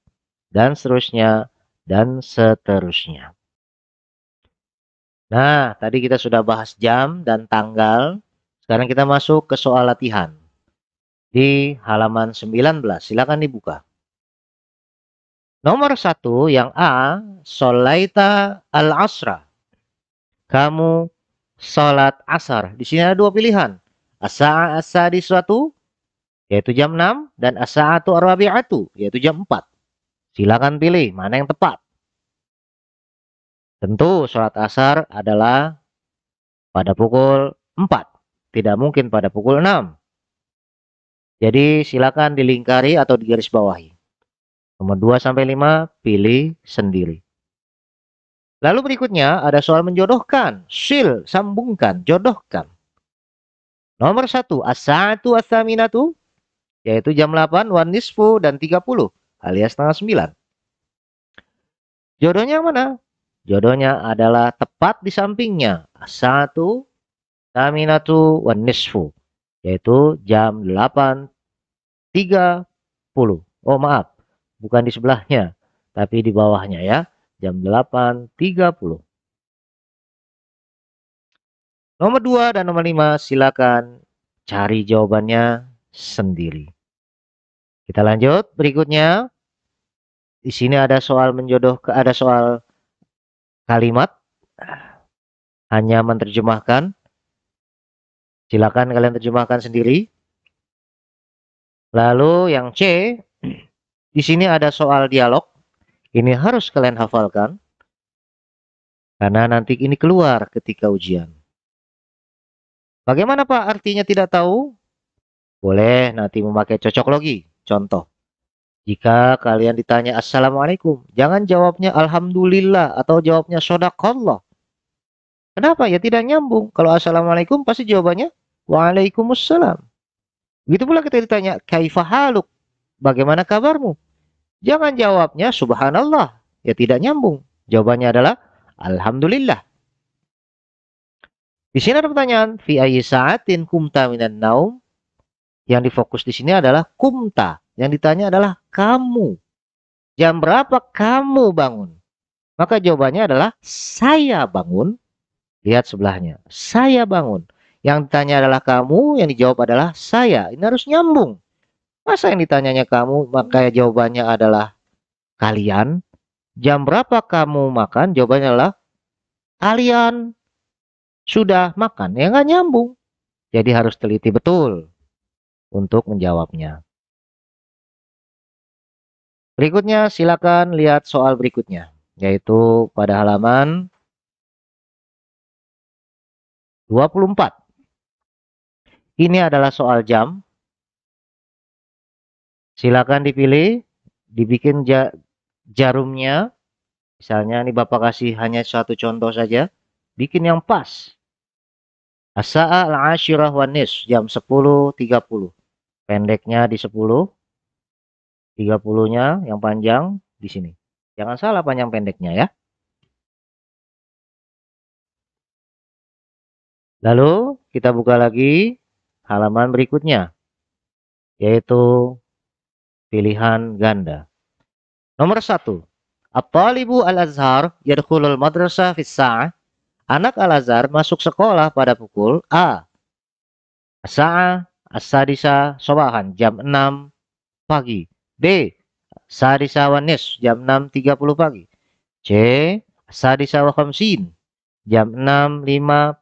Dan seterusnya dan seterusnya. Nah, tadi kita sudah bahas jam dan tanggal. Sekarang kita masuk ke soal latihan. Di halaman 19, silakan dibuka. Nomor 1 yang A, sholaita al-asra. Kamu sholat asar. Di sini ada 2 pilihan. As-sa'a as-sadisatu, yaitu jam 6, dan as-sa'atu ar-rabi'atu, yaitu jam 4. Silakan pilih mana yang tepat. Tentu sholat asar adalah pada pukul 4. Tidak mungkin pada pukul 6. Jadi silakan dilingkari atau digarisbawahi. Nomor 2 sampai 5 pilih sendiri. Lalu berikutnya ada soal menjodohkan. Sil, sambungkan, jodohkan. Nomor 1, as-sa'atu as-saminatu, yaitu jam 8, wan nisfu, dan 30, alias setengah 9. Jodohnya yang mana? Jodohnya adalah tepat di sampingnya. As-sa'atu saminatu wan nisfu, yaitu jam 8.30. Oh maaf, bukan di sebelahnya, tapi di bawahnya ya. Jam 8.30. Nomor 2 dan nomor 5 silakan cari jawabannya sendiri. Kita lanjut berikutnya. Di sini ada soal ada soal kalimat. Hanya menerjemahkan. Silakan kalian terjemahkan sendiri. Lalu yang C, di sini ada soal dialog. Ini harus kalian hafalkan. Karena nanti ini keluar ketika ujian. Bagaimana Pak artinya tidak tahu? Boleh nanti memakai cocok logi. Contoh, jika kalian ditanya Assalamualaikum, jangan jawabnya Alhamdulillah atau jawabnya Sodakallah. Kenapa? Ya tidak nyambung. Kalau Assalamualaikum pasti jawabannya Waalaikumsalam. Begitu pula kita ditanya Kaifa haluk? Bagaimana kabarmu? Jangan jawabnya Subhanallah. Ya tidak nyambung. Jawabannya adalah Alhamdulillah. Di sini ada pertanyaan, fi ayyi sa'atin kumta minan naum? Yang difokus di sini adalah kumta. Yang ditanya adalah kamu. Jam berapa kamu bangun? Maka jawabannya adalah saya bangun. Lihat sebelahnya. Saya bangun. Yang ditanya adalah kamu, yang dijawab adalah saya. Ini harus nyambung. Masa yang ditanyanya kamu, maka jawabannya adalah kalian. Jam berapa kamu makan? Jawabannya adalah kalian sudah makan. Ya nggak nyambung. Jadi harus teliti betul untuk menjawabnya. Berikutnya silakan lihat soal berikutnya, yaitu pada halaman 24. Ini adalah soal jam. Silakan dipilih, dibikin jarumnya. Misalnya ini Bapak kasih hanya satu contoh saja. Bikin yang pas. As-sa'a al-ashirah wan nis, jam 10.30. Pendeknya di 10, 30-nya yang panjang di sini. Jangan salah panjang pendeknya ya. Lalu kita buka lagi halaman berikutnya, yaitu pilihan ganda. Nomor 1. At-talibu al-azhar yadkhulul madrasah fis sa'ah. Anak al-azhar masuk sekolah pada pukul A. As-sa'ah as-sadisa sobahan, jam 6 pagi. B. Sadisa wa nis, jam 6.30 pagi. C. Sadisa wa khamsin, jam 6.50.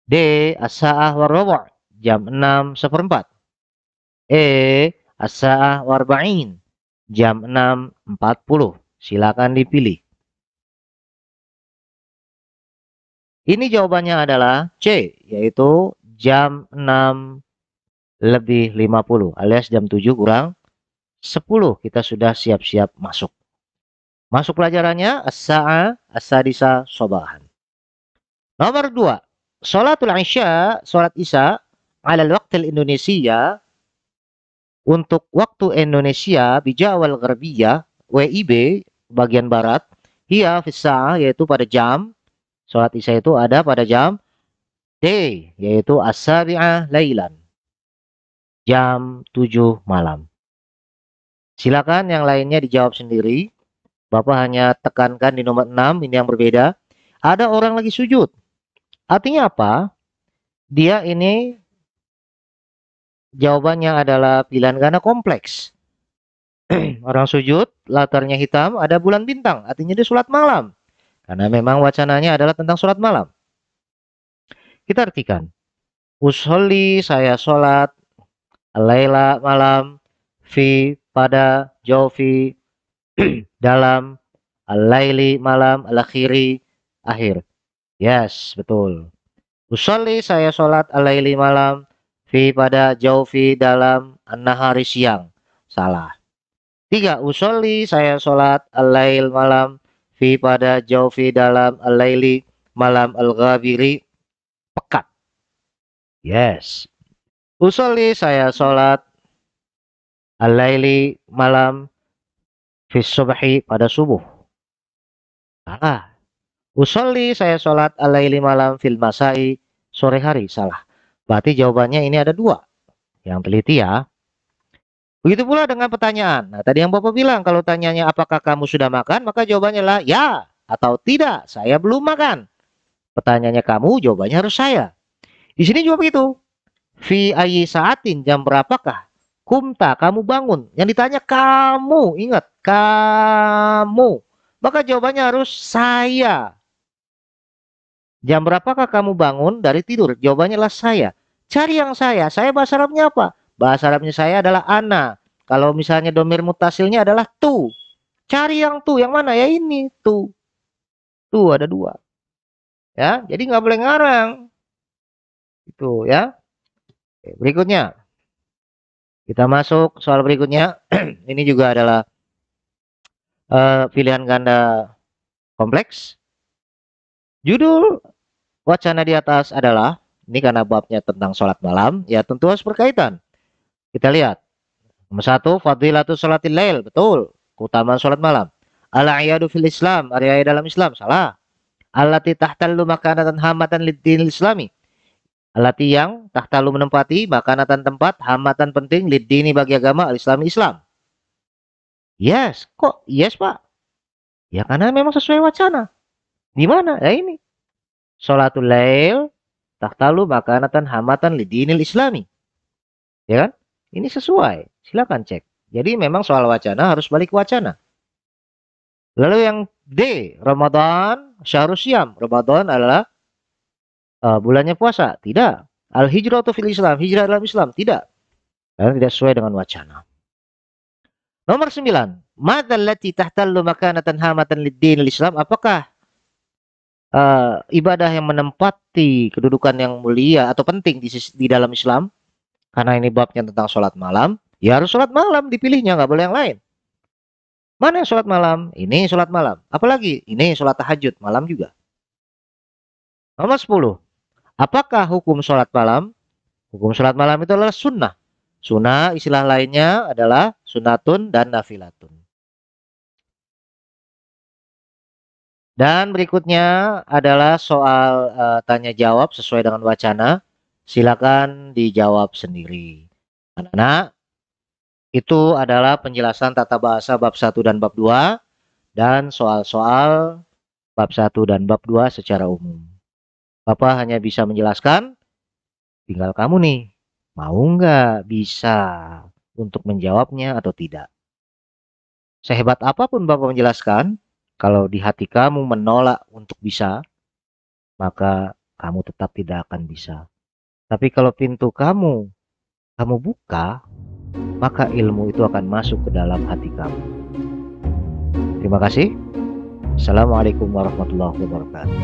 D. As-sa'ah wa rubu', jam 6:04. E. As-sa'ah wa arba'in, jam 6.40. Silakan dipilih. Ini jawabannya adalah C, yaitu jam 6:50 alias jam 7 kurang 10. Kita sudah siap-siap masuk. Masuk pelajarannya as-sa'a as-sadisa sobahan. Nomor 2. Sholatul Isya, sholat Isya alal waqtil Indonesia, untuk waktu Indonesia bijawal gharbiyah WIB bagian barat, hiya fis sa'ah, yaitu pada jam. Sholat Isya itu ada pada jam D, yaitu as-sabi'ah lailan, jam 7 malam. Silakan yang lainnya dijawab sendiri. Bapak hanya tekankan di nomor 6, ini yang berbeda. Ada orang lagi sujud. Artinya apa? Dia ini jawabannya adalah pilihan ganda kompleks. Orang sujud, latarnya hitam, ada bulan bintang. Artinya dia sholat malam. Karena memang wacananya adalah tentang sholat malam. Kita artikan. Usolli, saya sholat. Laila, malam. Fi, pada. Jaufi, dalam. Al-laili, malam. Al-akhiri, akhir. Yes, betul. Usolli, saya sholat. Al-laili, malam. Fi, pada. Jaufi, dalam. An-nahari, siang. Salah. 3. Usolli, saya sholat. Al-lail, malam. Fi, pada. Jaufi, dalam. Al-laili, malam. Al-ghabiri, pekat. Yes. Usolli, saya sholat. Al-laili, malam. Fi subhi, pada subuh. Salah. Usolli, saya sholat. Al-laili, malam. Fil masai, sore hari. Salah. Berarti jawabannya ini ada 2. Yang teliti ya. Begitu pula dengan pertanyaan. Nah, tadi yang Bapak bilang, kalau tanyanya apakah kamu sudah makan, maka jawabannya adalah ya atau tidak, saya belum makan. Pertanyaannya kamu, jawabannya harus saya. Di sini juga begitu. Fi ayyi saatin, jam berapakah? Kumta, kamu bangun. Yang ditanya kamu, ingat, kamu. Maka jawabannya harus saya. Jam berapakah kamu bangun dari tidur? Jawabannya adalah saya. Cari yang saya. Saya bahasa Arabnya apa? Bahasa Arabnya saya adalah ana. Kalau misalnya domir mutasilnya adalah tu. Cari yang tu. Yang mana? Ya ini tu. Tu ada 2. ya. Jadi nggak boleh ngarang. Itu ya. Oke, berikutnya kita masuk soal berikutnya. Ini juga adalah pilihan ganda kompleks. Judul wacana di atas adalah, ini karena babnya tentang sholat malam, ya tentu harus berkaitan. Kita lihat. Nomor satu, fadilatul sholatil lail. Betul. Keutamaan sholat malam. Al-iyadu fil Islam. Area dalam Islam. Salah. Allati tahtallu makanatan hamatan lid-dinil islami. Allati yang tahtallu menempati makanatan tempat hamatan penting lid-dini bagi agama al-islami Islam. Yes. Kok yes, Pak? Ya karena memang sesuai wacana. Di mana? Ya ini. Sholatul lail tahtalu makanatan hamatan lidinil islami. Ya kan? Ini sesuai. Silakan cek. Jadi memang soal wacana harus balik wacana. Lalu yang D, Ramadan syahrus syam. Ramadan adalah bulannya puasa. Tidak. Al-hijratu fil Islam. Hijrah dalam Islam. Tidak. Karena tidak sesuai dengan wacana. Nomor 9. Madzallati tahtallu makanatan hamatan lidinil Islam. Apakah ibadah yang menempati kedudukan yang mulia atau penting di dalam Islam, karena ini babnya tentang sholat malam, ya harus sholat malam dipilihnya, nggak boleh yang lain. Mana yang sholat malam? Ini sholat malam. Apalagi? Ini sholat tahajud, malam juga. Nomor 10. Apakah hukum sholat malam? Hukum sholat malam itu adalah sunnah. Sunnah istilah lainnya adalah sunatun dan nafilatun. Dan berikutnya adalah soal tanya jawab sesuai dengan wacana. Silakan dijawab sendiri. Anak-anak, itu adalah penjelasan tata bahasa bab 1 dan bab 2 dan soal-soal bab 1 dan bab 2 secara umum. Bapak hanya bisa menjelaskan, tinggal kamu nih, mau nggak bisa untuk menjawabnya atau tidak. Sehebat apapun Bapak menjelaskan, kalau di hati kamu menolak untuk bisa, maka kamu tetap tidak akan bisa. Tapi kalau pintu kamu buka, maka ilmu itu akan masuk ke dalam hati kamu. Terima kasih. Assalamualaikum warahmatullahi wabarakatuh.